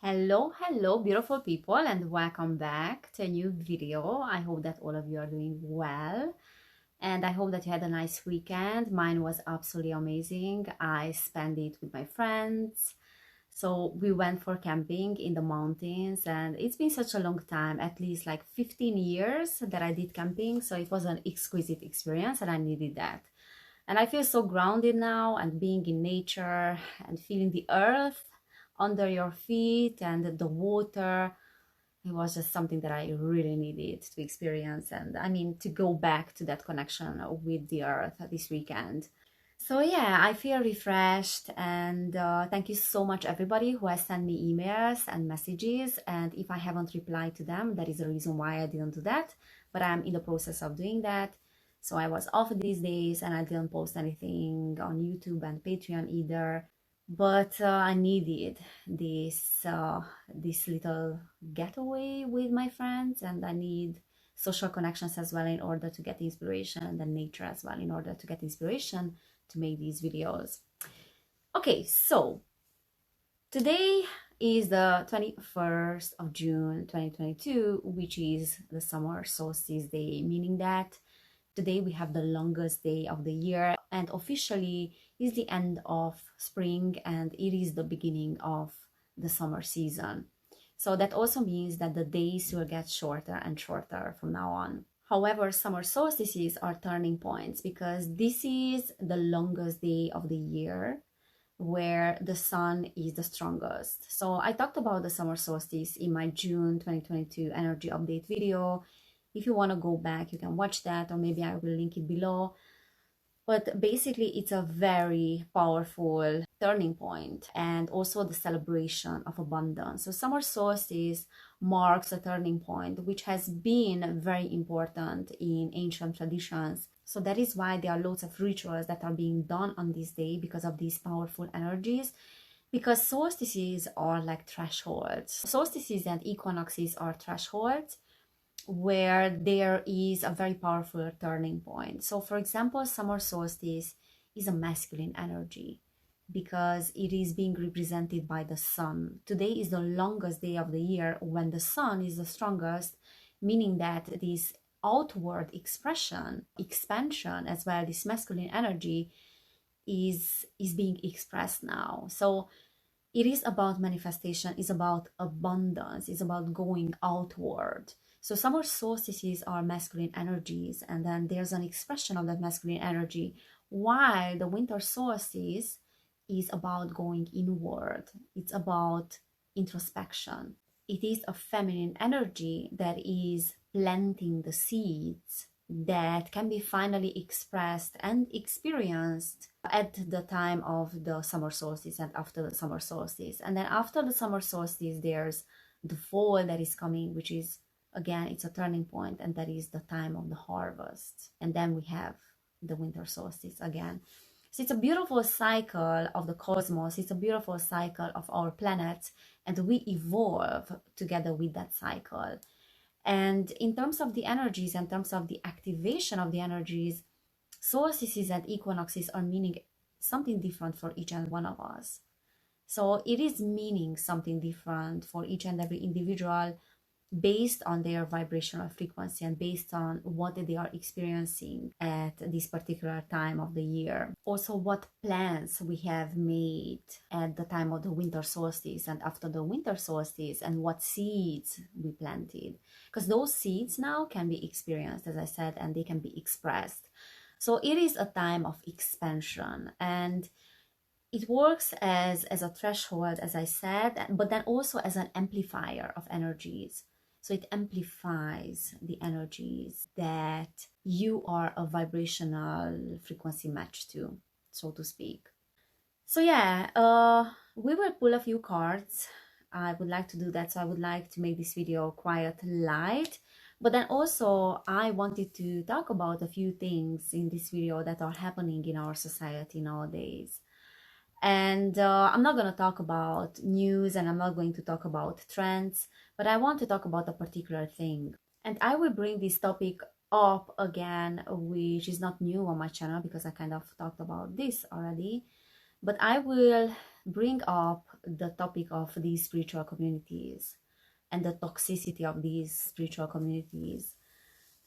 Hello, beautiful people, and welcome back to a new video. I hope that all of you are doing well, and I hope that you had a nice weekend. Mine was absolutely amazing. I spent it with my friends. So we went for camping in the mountains, and it's been such a long time, at least like 15 years that I did camping. So it was an exquisite experience, and I needed that. And I feel so grounded now, and being in nature and feeling the earth under your feet and the water. It was just something that I really needed to experience. And I mean, to go back to that connection with the earth this weekend. So yeah, I feel refreshed, and thank you so much everybody who has sent me emails and messages. And if I haven't replied to them, that is the reason why I didn't do that, but I'm in the process of doing that. So I was off these days and I didn't post anything on YouTube and Patreon either. But I needed this little getaway with my friends, and I need social connections as well in order to get inspiration, and then nature as well in order to get inspiration to make these videos. Okay, so today is the 21st of June 2022, which is the summer solstice day, meaning that today we have the longest day of the year, and officially is the end of spring and it is the beginning of the summer season. So that also means that the days will get shorter and shorter from now on. However, summer solstices are turning points because this is the longest day of the year where the sun is the strongest. So I talked about the summer solstice in my June 2022 energy update video. If you want to go back, you can watch that, or maybe I will link it below. But basically, it's a very powerful turning point and also the celebration of abundance. So summer solstice marks a turning point, which has been very important in ancient traditions. So that is why there are lots of rituals that are being done on this day because of these powerful energies. Because solstices are like thresholds. Solstices and equinoxes are thresholds where there is a very powerful turning point. So, for example, summer solstice is a masculine energy because it is being represented by the sun. Today is the longest day of the year when the sun is the strongest, meaning that this outward expression, expansion, as well, this masculine energy is being expressed now. So it is about manifestation, it's about abundance, it's about going outward. So summer solstices are masculine energies, and then there's an expression of that masculine energy, while the winter solstice is about going inward. It's about introspection. It is a feminine energy that is planting the seeds that can be finally expressed and experienced at the time of the summer solstice and after the summer solstice. And then after the summer solstice, there's the fall that is coming, which is, again, it's a turning point, and that is the time of the harvest. And then we have the winter solstice again. So it's a beautiful cycle of the cosmos. It's a beautiful cycle of our planet, and we evolve together with that cycle. And in terms of the energies, in terms of the activation of the energies, solstices and equinoxes are meaning something different for each and one of us. So it is meaning something different for each and every individual based on their vibrational frequency and based on what they are experiencing at this particular time of the year. Also, what plans we have made at the time of the winter solstice and after the winter solstice, and what seeds we planted. Because those seeds now can be experienced, as I said, and they can be expressed. So it is a time of expansion, and it works as a threshold, as I said, but then also as an amplifier of energies. So it amplifies the energies that you are a vibrational frequency match to, so to speak. So yeah, we will pull a few cards. I would like to do that. So I would like to make this video quite light. But then also I wanted to talk about a few things in this video that are happening in our society nowadays. And I'm not going to talk about news, and I'm not going to talk about trends, but I want to talk about a particular thing. And I will bring this topic up again, which is not new on my channel because I kind of talked about this already. But I will bring up the topic of these spiritual communities and the toxicity of these spiritual communities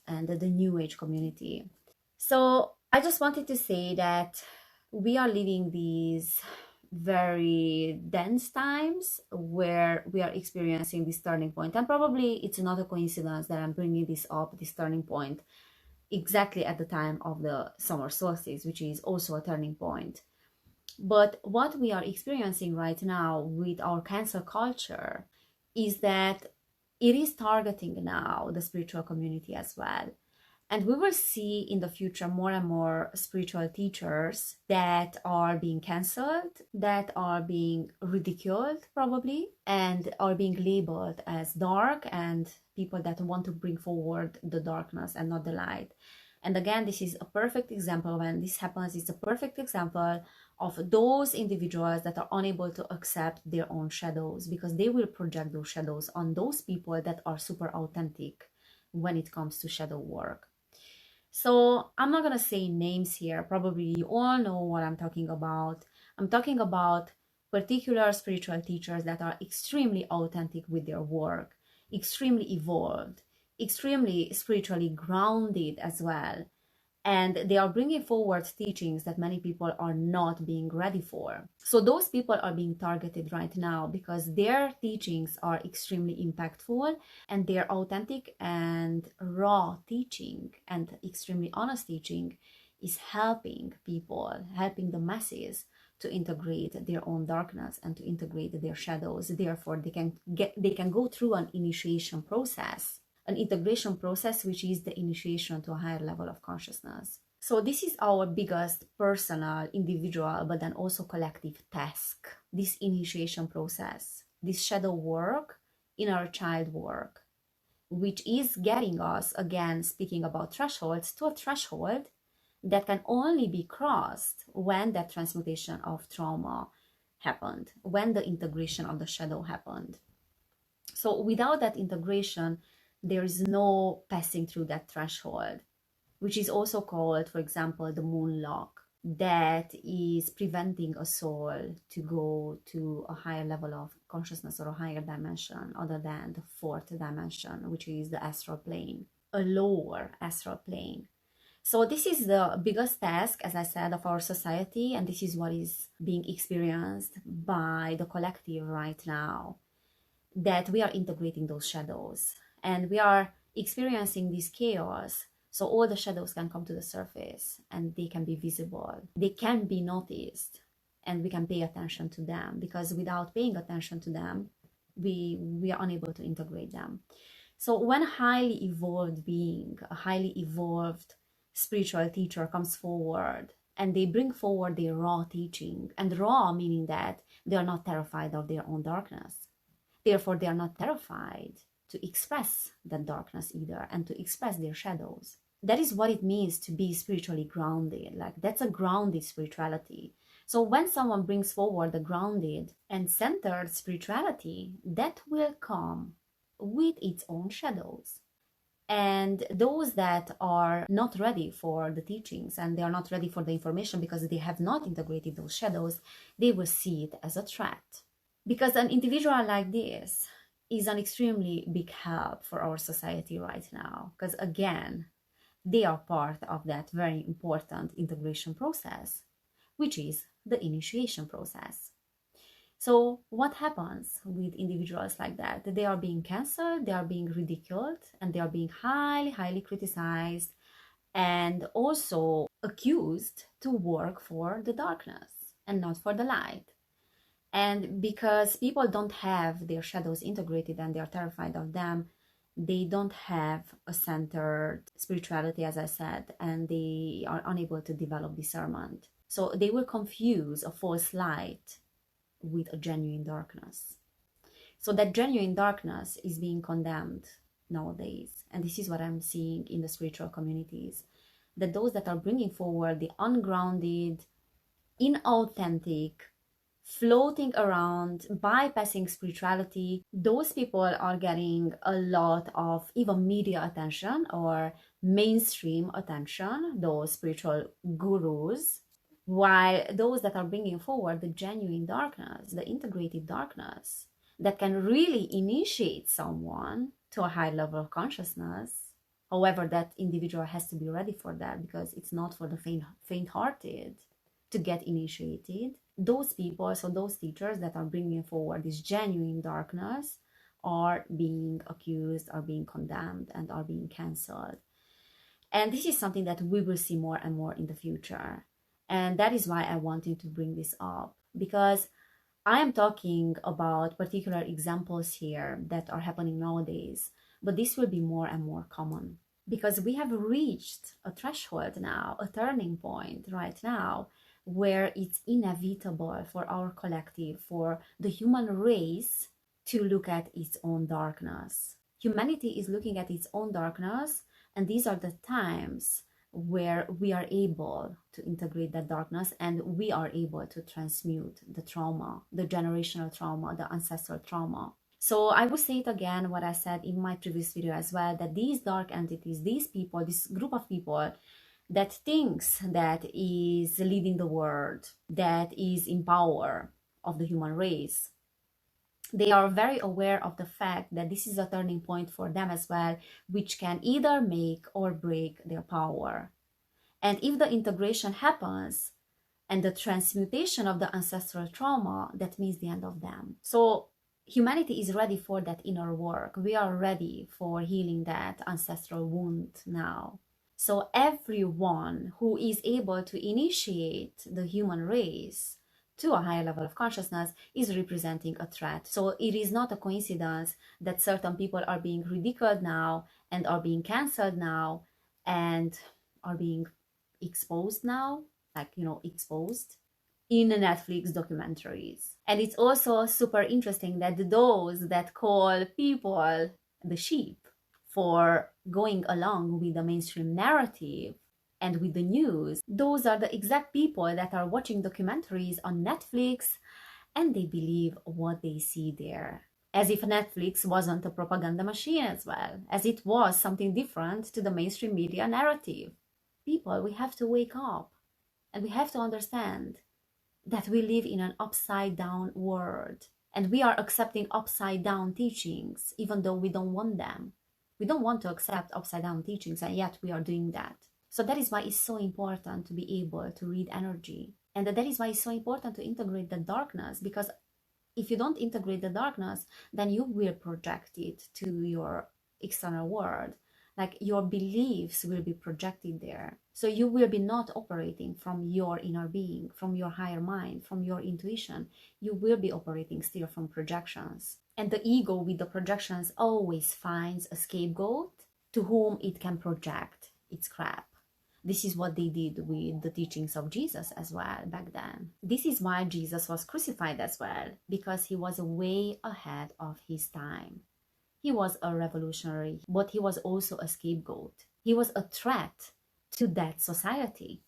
and the New Age community. So I just wanted to say that we are living these very dense times where we are experiencing this turning point. And probably it's not a coincidence that I'm bringing this up, this turning point, exactly at the time of the summer solstice, which is also a turning point. But what we are experiencing right now with our cancel culture is that it is targeting now the spiritual community as well. And we will see in the future more and more spiritual teachers that are being cancelled, that are being ridiculed probably, and are being labeled as dark and people that want to bring forward the darkness and not the light. And again, this is a perfect example. When this happens, it's a perfect example of those individuals that are unable to accept their own shadows, because they will project those shadows on those people that are super authentic when it comes to shadow work. So I'm not going to say names here. Probably you all know what I'm talking about. I'm talking about particular spiritual teachers that are extremely authentic with their work, extremely evolved, extremely spiritually grounded as well. And they are bringing forward teachings that many people are not being ready for. So those people are being targeted right now because their teachings are extremely impactful, and their authentic and raw teaching and extremely honest teaching is helping people, helping the masses to integrate their own darkness and to integrate their shadows. Therefore, they can go through an initiation process, an integration process, which is the initiation to a higher level of consciousness. So this is our biggest personal, individual, but then also collective task, this initiation process, this shadow work, inner child work, which is getting us, again, speaking about thresholds, to a threshold that can only be crossed when that transmutation of trauma happened, when the integration of the shadow happened. So without that integration, there is no passing through that threshold, which is also called, for example, the moon lock, that is preventing a soul to go to a higher level of consciousness or a higher dimension other than the fourth dimension, which is the astral plane, a lower astral plane. So this is the biggest task, as I said, of our society, and this is what is being experienced by the collective right now, that we are integrating those shadows and we are experiencing this chaos. So all the shadows can come to the surface and they can be visible, they can be noticed, and we can pay attention to them, because without paying attention to them, we are unable to integrate them. So when a highly evolved being, a highly evolved spiritual teacher comes forward and they bring forward their raw teaching, and raw meaning that they are not terrified of their own darkness. Therefore, they are not terrified to express that darkness either, and to express their shadows. That is what it means to be spiritually grounded. Like, that's a grounded spirituality. So when someone brings forward the grounded and centered spirituality, that will come with its own shadows. And those that are not ready for the teachings and they are not ready for the information because they have not integrated those shadows, they will see it as a threat. Because an individual like this is an extremely big help for our society right now. Because again, they are part of that very important integration process, which is the initiation process. So what happens with individuals like that? They are being cancelled, they are being ridiculed, and they are being highly, highly criticized, and also accused to work for the darkness and not for the light. And because people don't have their shadows integrated and they are terrified of them, they don't have a centered spirituality, as I said, and they are unable to develop discernment. So they will confuse a false light with a genuine darkness. So that genuine darkness is being condemned nowadays. And this is what I'm seeing in the spiritual communities, that those that are bringing forward the ungrounded, inauthentic, floating around, bypassing spirituality, those people are getting a lot of even media attention or mainstream attention, those spiritual gurus, While those that are bringing forward the genuine darkness, the integrated darkness, that can really initiate someone to a high level of consciousness. However, that individual has to be ready for that, because it's not for the faint-hearted to get initiated. Those people, so those teachers that are bringing forward this genuine darkness, are being accused, are being condemned, and are being cancelled. And this is something that we will see more and more in the future. And that is why I wanted to bring this up, because I am talking about particular examples here that are happening nowadays, but this will be more and more common, because we have reached a threshold now, a turning point right now, where it's inevitable for our collective, for the human race, to look at its own darkness. Humanity is looking at its own darkness, and these are the times where we are able to integrate that darkness, and we are able to transmute the trauma, the generational trauma, the ancestral trauma. So I will say it again, what I said in my previous video as well, that these dark entities, these people, this group of people that thinks that is leading the world, that is in power of the human race, they are very aware of the fact that this is a turning point for them as well, which can either make or break their power. And if the integration happens and the transmutation of the ancestral trauma, that means the end of them. So humanity is ready for that inner work. We are ready for healing that ancestral wound now. So everyone who is able to initiate the human race to a higher level of consciousness is representing a threat. So it is not a coincidence that certain people are being ridiculed now, and are being cancelled now, and are being exposed now, like, exposed in Netflix documentaries. And it's also super interesting that those that call people the sheep for going along with the mainstream narrative and with the news, those are the exact people that are watching documentaries on Netflix, and they believe what they see there. As if Netflix wasn't a propaganda machine as well, as it was something different to the mainstream media narrative. People, we have to wake up, and we have to understand that we live in an upside down world, and we are accepting upside down teachings even though we don't want them. We don't want to accept upside down teachings, and yet we are doing that. So that is why it's so important to be able to read energy. And that is why it's so important to integrate the darkness, because if you don't integrate the darkness, then you will project it to your external world. Like, your beliefs will be projected there. So you will be not operating from your inner being, from your higher mind, from your intuition. You will be operating still from projections. And the ego with the projections always finds a scapegoat to whom it can project its crap. This is what they did with the teachings of Jesus as well back then. This is why Jesus was crucified as well, because he was way ahead of his time. He was a revolutionary, but he was also a scapegoat. He was a threat to that society,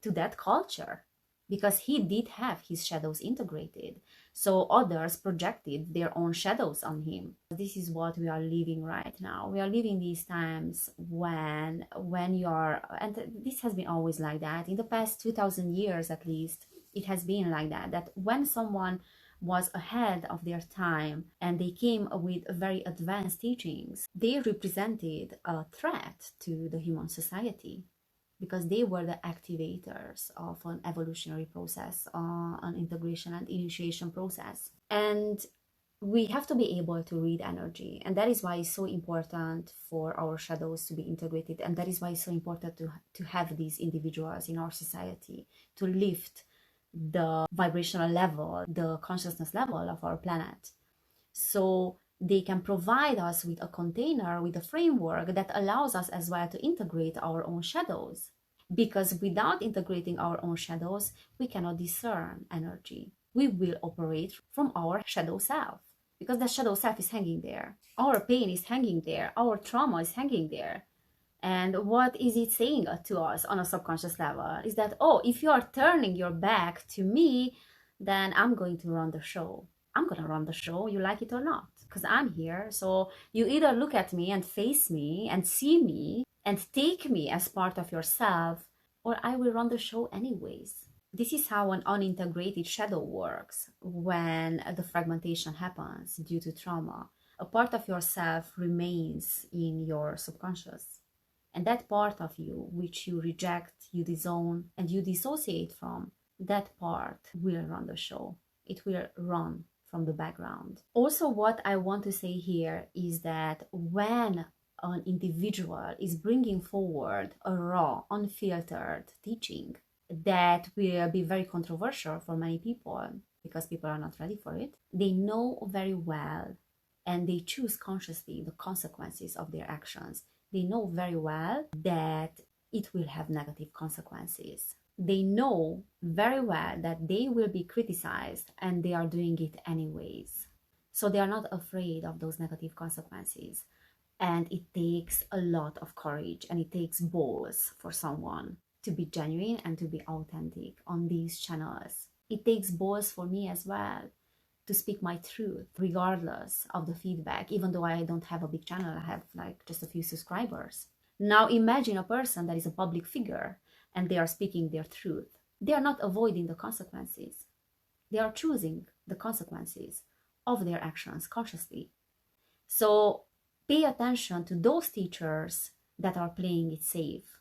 to that culture, because he did have his shadows integrated. So others projected their own shadows on him. This is what we are living right now. We are living these times when you are, and this has been always like that. In the past 2000 years at least, it has been like that, that when someone was ahead of their time and they came with very advanced teachings, they represented a threat to the human society, because they were the activators of an evolutionary process, an integration and initiation process. And we have to be able to read energy, and that is why it's so important for our shadows to be integrated, and that is why it's so important to have these individuals in our society to lift the vibrational level, the consciousness level of our planet, so they can provide us with a container, with a framework that allows us as well to integrate our own shadows. Because without integrating our own shadows, we cannot discern energy. We will operate from our shadow self, because the shadow self is hanging there. Our pain is hanging there. Our trauma is hanging there. And what is it saying to us on a subconscious level is that, oh, if you are turning your back to me, then I'm going to run the show. I'm going to run the show, you like it or not, because I'm here. So you either look at me and face me and see me and take me as part of yourself, or I will run the show anyways. This is how an unintegrated shadow works when the fragmentation happens due to trauma. A part of yourself remains in your subconscious. And that part of you, which you reject, you disown, and you dissociate from, that part will run the show. It will run from the background. Also, what I want to say here is that when an individual is bringing forward a raw, unfiltered teaching that will be very controversial for many people because people are not ready for it, they know very well and they choose consciously the consequences of their actions. They know very well that it will have negative consequences. They know very well that they will be criticized and they are doing it anyways. So they are not afraid of those negative consequences. And it takes a lot of courage and it takes balls for someone to be genuine and to be authentic on these channels. It takes balls for me as well to speak my truth regardless of the feedback, even though I don't have a big channel. I have like just a few subscribers. Now imagine a person that is a public figure and they are speaking their truth. They are not avoiding the consequences. They are choosing the consequences of their actions consciously. So pay attention to those teachers that are playing it safe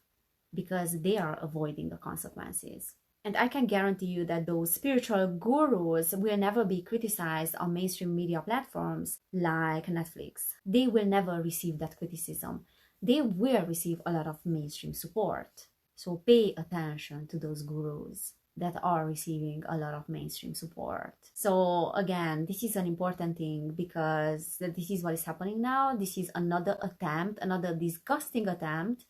because they are avoiding the consequences. And I can guarantee you that those spiritual gurus will never be criticized on mainstream media platforms like Netflix. They will never receive that criticism. They will receive a lot of mainstream support. So pay attention to those gurus that are receiving a lot of mainstream support. So again, this is an important thing because this is what is happening now. This is another attempt, another disgusting attempt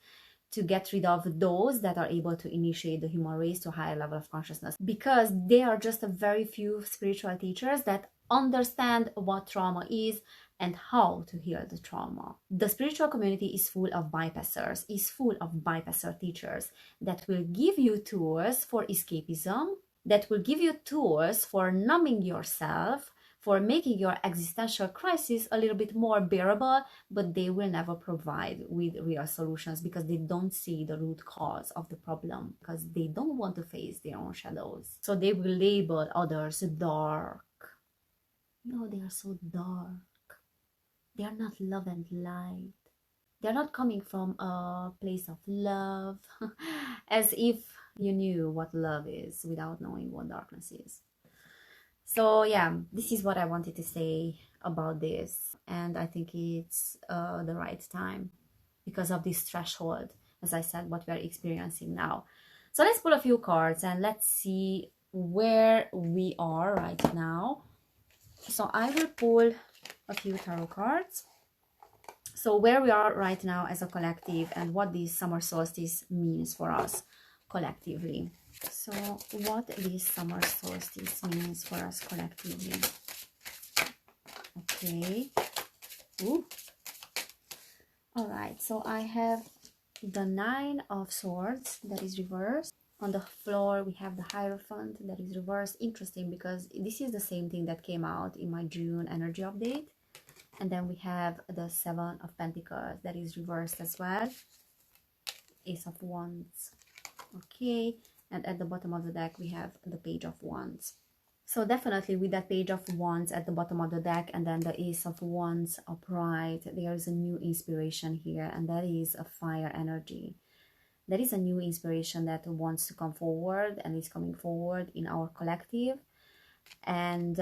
to get rid of those that are able to initiate the human race to a higher level of consciousness, because there are just a very few spiritual teachers that understand what trauma is and how to heal the trauma. The spiritual community is full of bypassers, is full of bypasser teachers that will give you tools for escapism, that will give you tools for numbing yourself, for making your existential crisis a little bit more bearable, but they will never provide with real solutions because they don't see the root cause of the problem, because they don't want to face their own shadows. So they will label others dark. No, they are so dark. They are not love and light. They're not coming from a place of love, as if you knew what love is without knowing what darkness is. So yeah, this is what I wanted to say about this, and I think it's the right time because of this threshold, as I said, what we are experiencing now. So let's pull a few cards and let's see where we are right now. So I will pull a few tarot cards. So where we are right now as a collective and what this summer solstice means for us collectively. So what this summer solstice means for us collectively. Okay. Ooh. All right. So I have the Nine of Swords that is reversed. On the floor, we have the Hierophant that is reversed. Interesting because this is the same thing that came out in my June energy update. And then we have the Seven of Pentacles that is reversed as well. Ace of Wands. Okay. And at the bottom of the deck, we have the Page of Wands. So definitely with that Page of Wands at the bottom of the deck and then the Ace of Wands upright, there is a new inspiration here, and that is a fire energy. There is a new inspiration that wants to come forward and is coming forward in our collective, and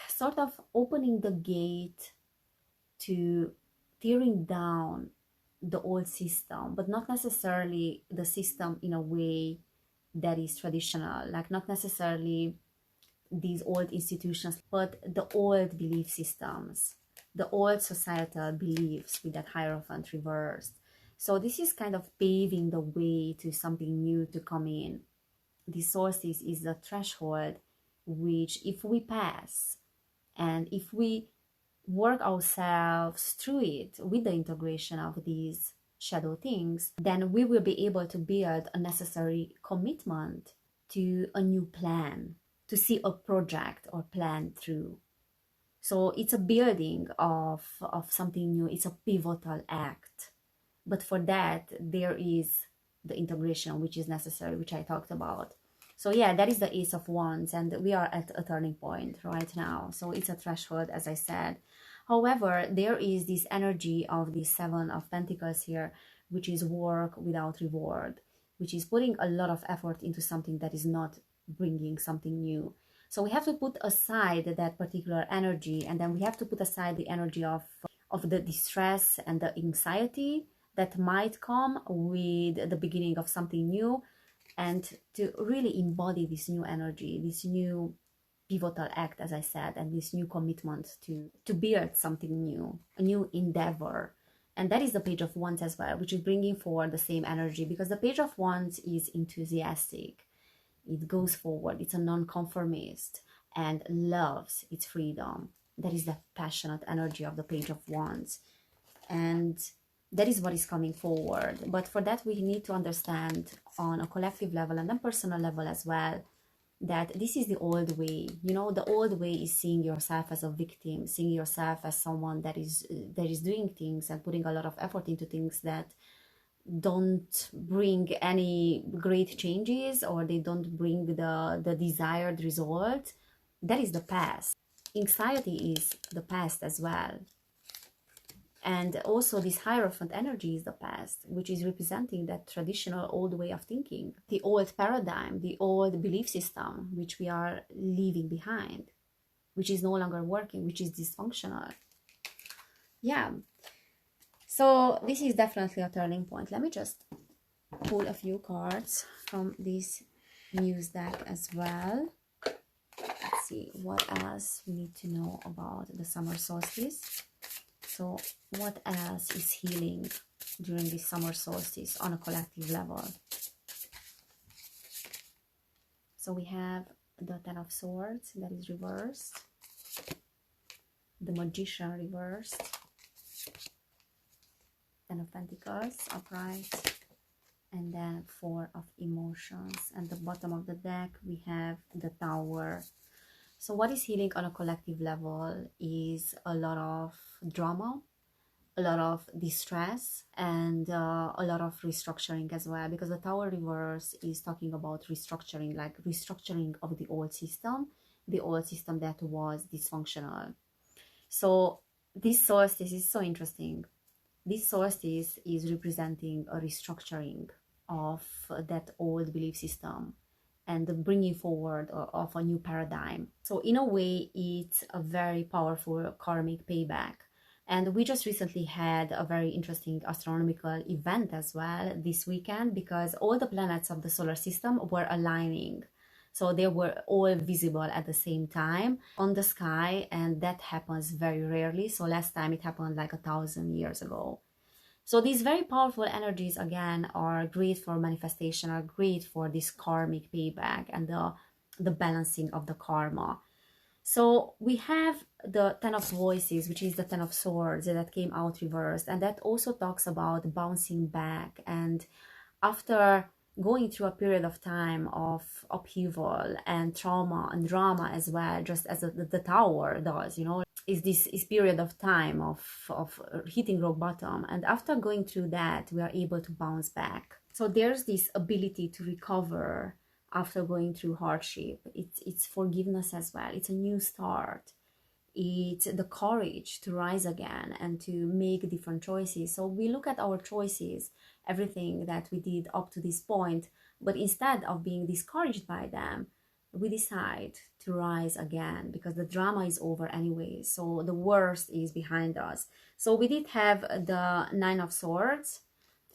sort of opening the gate to tearing down the old system, but not necessarily the system in a way that is traditional, like not necessarily these old institutions, but the old belief systems, the old societal beliefs with that Hierophant reversed. So this is kind of paving the way to something new to come in. The solstice is the threshold which, if we pass and if we work ourselves through it with the integration of these shadow things, then we will be able to build a necessary commitment to a new plan, to see a project or plan through. So it's a building of something new. It's a pivotal act. But for that, there is the integration which is necessary, which I talked about. So yeah, that is the Ace of Wands, and we are at a turning point right now. So it's a threshold, as I said. However, there is this energy of the Seven of Pentacles here, which is work without reward, which is putting a lot of effort into something that is not bringing something new. So we have to put aside that particular energy, and then we have to put aside the energy of the distress and the anxiety that might come with the beginning of something new, and to really embody this new energy, this new pivotal act, as I said, and this new commitment to build something new, a new endeavor. And that is the Page of Wands as well, which is bringing forward the same energy, because the Page of Wands is enthusiastic. It goes forward. It's a non-conformist and loves its freedom. That is the passionate energy of the Page of Wands. And that is what is coming forward. But for that, we need to understand on a collective level and then personal level as well, that this is the old way. You know, the old way is seeing yourself as a victim, seeing yourself as someone that is doing things and putting a lot of effort into things that don't bring any great changes, or they don't bring the desired result. That is the past. Anxiety is the past as well. And also this Hierophant energy is the past, which is representing that traditional old way of thinking, the old paradigm, the old belief system, which we are leaving behind, which is no longer working, which is dysfunctional. Yeah. So this is definitely a turning point. Let me just pull a few cards from this news deck as well. Let's see what else we need to know about the summer solstice. So what else is healing during this summer solstice on a collective level? So we have the Ten of Swords that is reversed, the Magician reversed, Ten of Pentacles upright, and then Four of Emotions. And the bottom of the deck we have the Tower. So what is healing on a collective level is a lot of drama, a lot of distress, and a lot of restructuring as well, because the Tower reverse is talking about restructuring, like restructuring of the old system that was dysfunctional. So this solstice is so interesting. This solstice is representing a restructuring of that old belief system and the bringing forward of a new paradigm. So in a way, it's a very powerful karmic payback. And we just recently had a very interesting astronomical event as well this weekend, because all the planets of the solar system were aligning. So they were all visible at the same time on the sky, and that happens very rarely. So last time it happened like 1,000 years ago. So these very powerful energies, again, are great for manifestation, are great for this karmic payback and the balancing of the karma. So we have the Ten of Voices, which is the Ten of Swords that came out reversed. And that also talks about bouncing back. And after going through a period of time of upheaval and trauma and drama as well, just as the Tower does, you know, is this period of time of hitting rock bottom. And after going through that, we are able to bounce back. So there's this ability to recover after going through hardship. It's forgiveness as well. It's a new start. It's the courage to rise again and to make different choices. So we look at our choices, everything that we did up to this point, but instead of being discouraged by them, we decide to rise again, because the drama is over anyway. So the worst is behind us. So we did have the Nine of Swords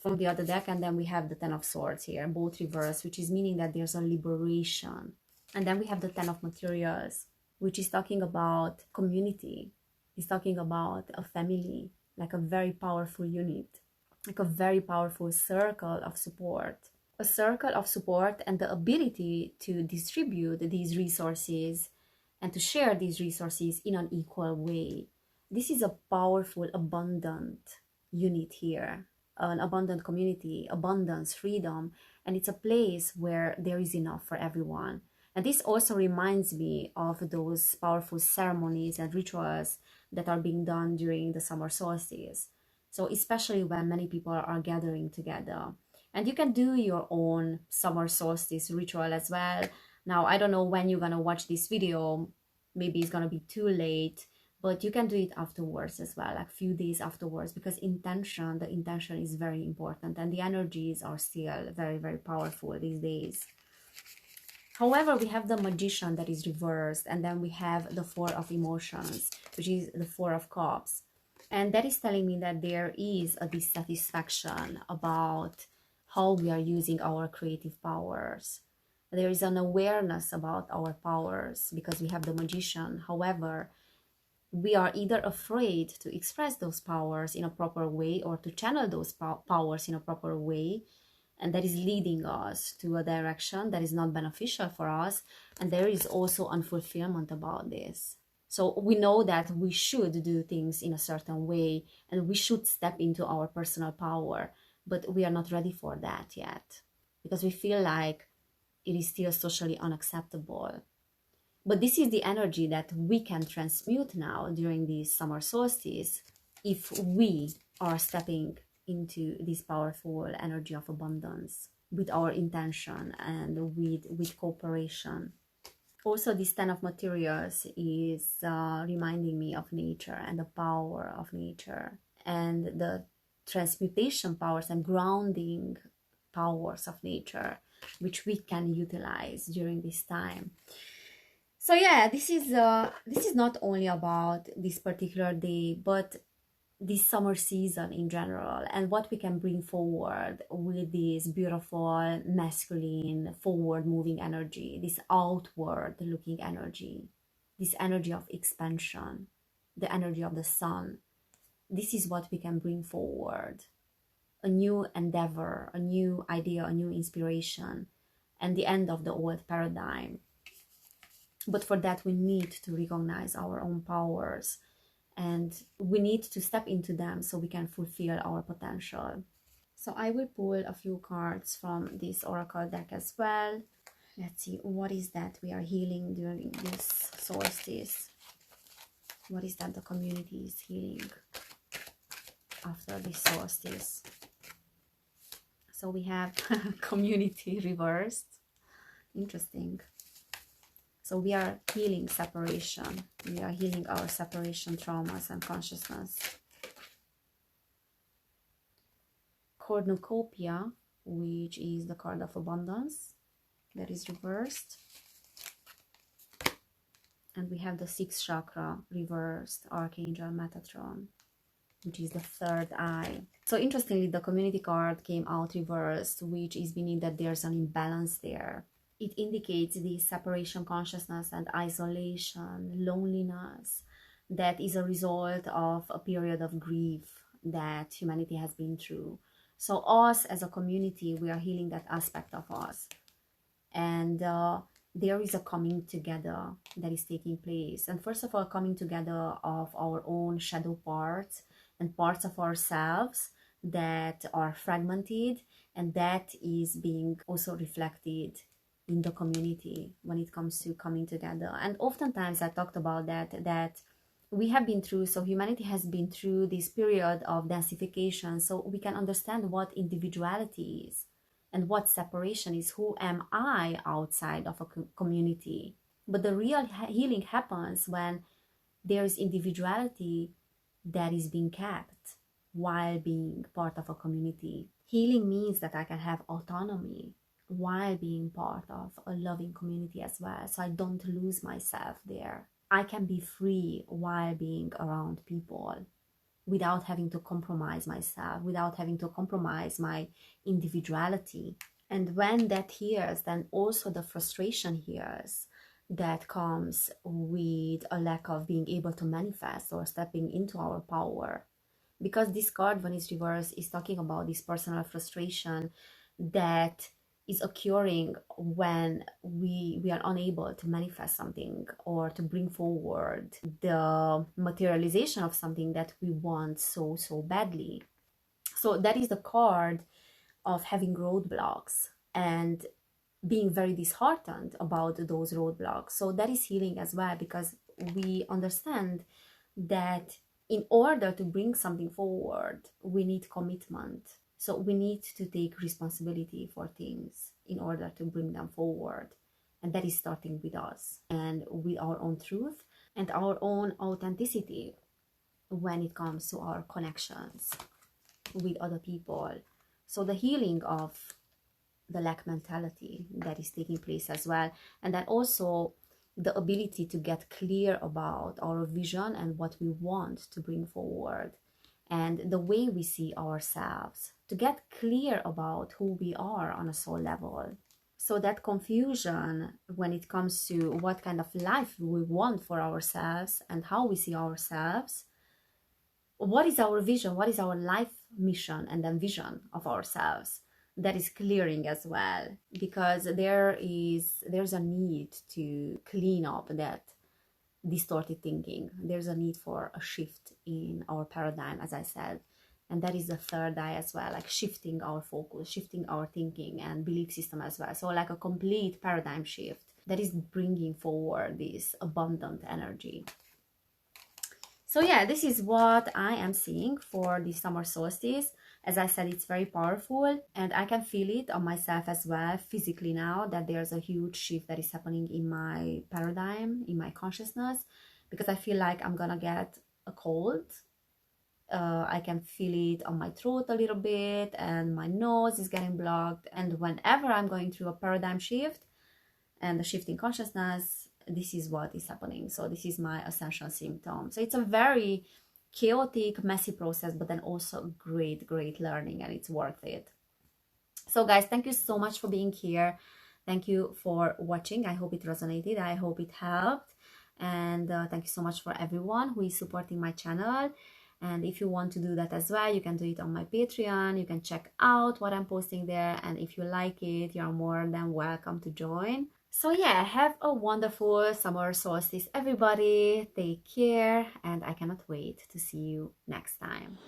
from the other deck, and then we have the Ten of Swords here, both reversed, which is meaning that there's a liberation. And then we have the Ten of Materials, which is talking about community. It's talking about a family, like a very powerful unit, like a very powerful circle of support. A circle of support and the ability to distribute these resources and to share these resources in an equal way. This is a powerful, abundant unit here, an abundant community, abundance, freedom, and it's a place where there is enough for everyone. And this also reminds me of those powerful ceremonies and rituals that are being done during the summer solstice. So especially when many people are gathering together. And you can do your own summer solstice ritual as well. Now, I don't know when you're gonna watch this video. Maybe it's gonna be too late, but you can do it afterwards as well, like few days afterwards, because the intention is very important, and the energies are still very, very powerful these days. However, we have the magician that is reversed, and then we have the four of emotions, which is the four of cups. And that is telling me that there is a dissatisfaction about how we are using our creative powers. There is an awareness about our powers because we have the magician. However, we are either afraid to express those powers in a proper way or to channel those powers in a proper way, and that is leading us to a direction that is not beneficial for us. And there is also unfulfillment about this. So we know that we should do things in a certain way and we should step into our personal power, but we are not ready for that yet because we feel like it is still socially unacceptable. But this is the energy that we can transmute now during this summer solstice if we are stepping into this powerful energy of abundance with our intention and with cooperation. Also, this 10 of materials is reminding me of nature and the power of nature and the transmutation powers and grounding powers of nature, which we can utilize during this time. So yeah, this is not only about this particular day, but this summer season in general, and what we can bring forward with this beautiful masculine forward moving energy, this outward looking energy, this energy of expansion, the energy of the sun. This is what we can bring forward: a new endeavor, a new idea, a new inspiration, and the end of the old paradigm. But for that, we need to recognize our own powers and we need to step into them so we can fulfill our potential. So I will pull a few cards from this oracle deck as well. Let's see, what is that we are healing during this solstice? What is that the community is healing after this solstice? So we have community reversed. Interesting. So we are healing separation. We are healing our separation traumas and consciousness. Cornucopia, which is the card of abundance, that is reversed. And we have the 6th chakra reversed, Archangel Metatron, which is the third eye. So interestingly, the community card came out reversed, which is meaning that there's an imbalance there. It indicates the separation consciousness and isolation, loneliness that is a result of a period of grief that humanity has been through. So us as a community, we are healing that aspect of us. And there is a coming together that is taking place. And first of all, coming together of our own shadow parts and parts of ourselves that are fragmented, and that is being also reflected in the community when it comes to coming together. And oftentimes I talked about that we have been through, so humanity has been through this period of densification, so we can understand what individuality is and what separation is. Who am I outside of a community? But the real healing happens when there is individuality that is being kept while being part of a community. Healing means that I can have autonomy while being part of a loving community as well, so I don't lose myself there. I can be free while being around people without having to compromise myself, without having to compromise my individuality. And when that heals, then also the frustration heals that comes with a lack of being able to manifest or stepping into our power. Because this card, when it's reversed, is talking about this personal frustration that is occurring when we are unable to manifest something or to bring forward the materialization of something that we want so badly. So that is the card of having roadblocks and being very disheartened about those roadblocks. So that is healing as well, because we understand that in order to bring something forward, we need commitment. So we need to take responsibility for things in order to bring them forward. And that is starting with us and with our own truth and our own authenticity when it comes to our connections with other people. So the healing of the lack mentality that is taking place as well. And then also the ability to get clear about our vision and what we want to bring forward and the way we see ourselves, to get clear about who we are on a soul level. So that confusion when it comes to what kind of life we want for ourselves and how we see ourselves, what is our vision, what is our life mission and then vision of ourselves, that is clearing as well, because there's a need to clean up that distorted thinking. There's a need for a shift in our paradigm, as I said, and that is the third eye as well, like shifting our focus, shifting our thinking and belief system as well. So like a complete paradigm shift that is bringing forward this abundant energy. So yeah, this is what I am seeing for the summer solstice. As I said, it's very powerful and I can feel it on myself as well physically now, that there's a huge shift that is happening in my paradigm, in my consciousness, because I feel like I'm gonna get a cold. I can feel it on my throat a little bit and my nose is getting blocked. And whenever I'm going through a paradigm shift and a shift in consciousness, this is what is happening. So this is my ascension symptom. So it's a very chaotic, messy process, but then also great learning, and it's worth it. So guys, thank you so much for being here. Thank you for watching. I hope it resonated. I hope it helped. And thank you so much for everyone who is supporting my channel. And if you want to do that as well, you can do it on my Patreon. You can check out what I'm posting there. And if you like it, you're more than welcome to join. So yeah, have a wonderful summer solstice, everybody. Take care, and I cannot wait to see you next time.